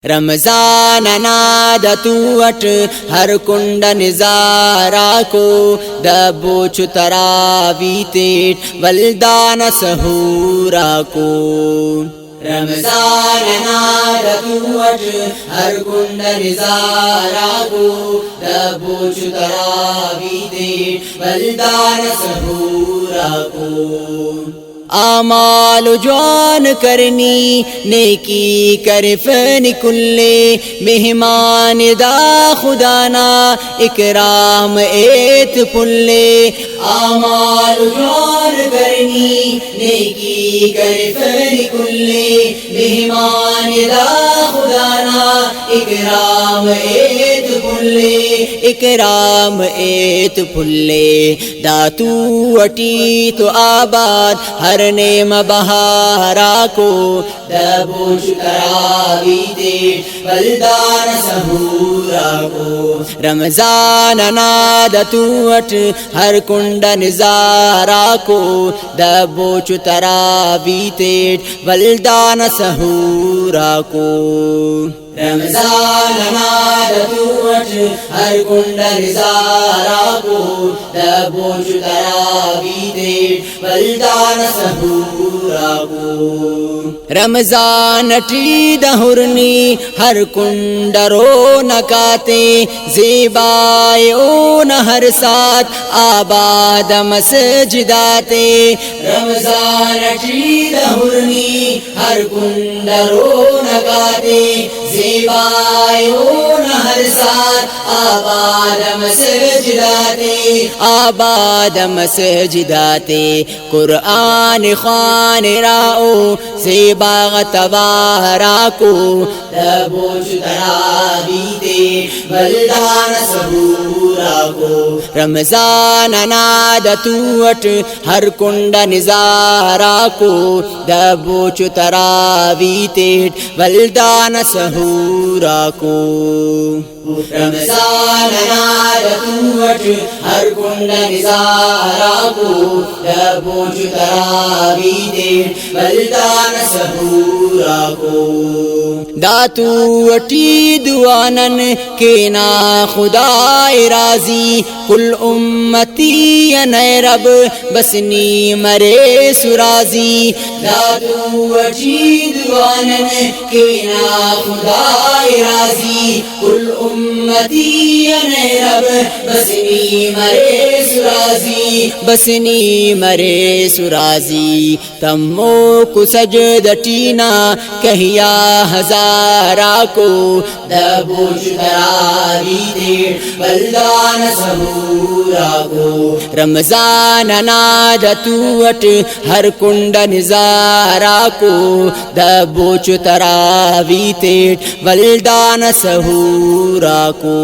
رمضان نادتو what ہر کنڈ نظارہ کو دبوچ تراوی تیٹ ولدان سہورا کو رمضان نادتو وٹ ہر کنڈ نظارہ کو دبوچ تراوی تیٹ ولدان سہورا کو آمال جوان کرنی نیکی کرفن کلے مہمان دا خدانا اکرام ایت پلے آمال جوان کرنی نیکی کرفن کلے مہمان دا خدانا اکرام ایت پلے اکرام ایت پلے داتو اٹی تو آباد ہر نیم بہارا کو دبوچ تراوی تیٹ ولدان سہورا کو رمضان نادتو وٹ ہر کنڈ نظارہ کو دبوچ تراوی تیٹ ولدان سہورا کو رمضان نادتو وٹ ہر کنڈ نظارہ کو دبوچ تراوی تیٹ ولدان سہورا کو رمضان ٹی دہرنی ہر کنڈ رو نکاتے زیبائیوں نہ ہر ساتھ آباد مسجداتے رمضان ٹی دہرنی ہر کنڈ رو نکاتے زیبائیوں نہ ہر ساتھ آباد مسجداتے آباد مسجداتے قرآن خوان راؤ زیباغ تبارا کو دبوچ تراوی تیٹ ولدان سہورا کو رمضان نادتو وٹ ہر کنڈ نظارہ کو دبوچ تراوی تیٹ ولدان سہورا کو رمضان نادتو وٹ ہر کنڈ نظارہ کو دبوچ تراوی تیٹ ولدان سہورا کو داتو وٹی دوانن کے نا خدا راضی کل امتی نئے رب بسنی مرے سرازی داتو وٹی دوانن کے نا خدا راضی کل امتی نئے رب بسنی مرے سرازی بسنی مرے سرازی تمو کو سجدٹینا کہیا ہزارہ کو دبوچ تراوی تیٹ ولدان سہورا کو رمضان نادتو وٹ ہر کنڈ نظارہ کو دبوچ تراوی تیٹ ولدان سہورا کو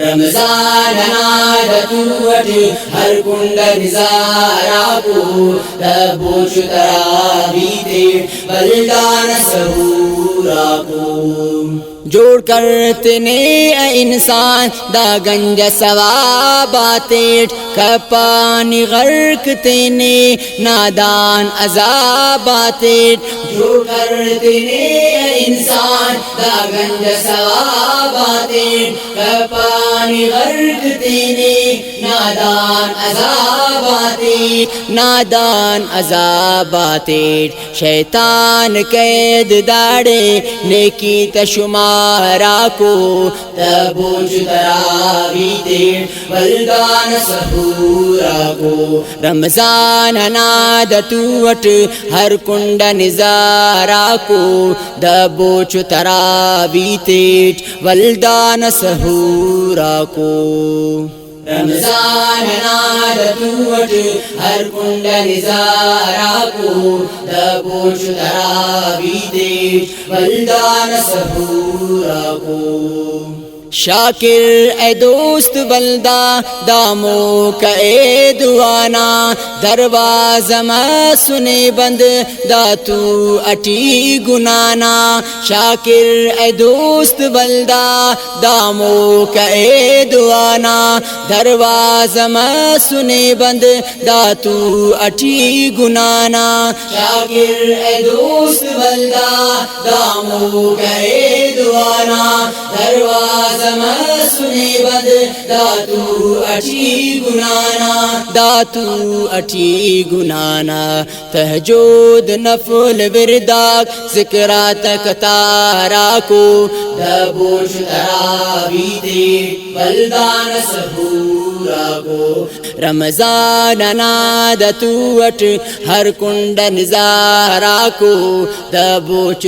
رمضان نادتو وٹ ہر کنڈ نظارہ کو دبوچ تراوی تیٹ ولدان سہورا کو جوڑ کرتے نے انسان دا گنج ثواباتیٹ کپانی غرق تینے نادان عذاباتیٹ جوڑ کرتے نے انسان دا گنج ثواباتیٹ کپانی غرق تینے نادان عذاباتیٹ نادان عذاباتیٹ شیطان قید داڑے نیکی تشمارا کو دبوچ تراوی تیٹ ولدان سہورا کو رمضان نادتو وٹ ہر کنڈ نظارہ کو دبوچ تراوی تیٹ ولدان سہورا کو رمضان نادتو وٹ ہر کنڈ نظارہ کو دبوچ تراوی تیٹ ولدان سہورا کو شاکر اے دوست بلدہ داموں کا اے دعانا دروازہ میں سنے بند داتو اٹی گنانا شاکر اے دوست بلدہ داموں کا اے دعانا دروازہ میں سنے بند داتو اٹی گنانا شاکر اے دوست بلدہ داموں کا اے دعانا دروازہ مسنے بند داتو اٹھی گنانا داتو اٹھی گنانا تہجد نفل ورداک ذکرہ تک تارا کو دبوش تراویتے بلدان سبورا کو رمضان نادتوٹ ہر کنڈ نزارا کو دبوچ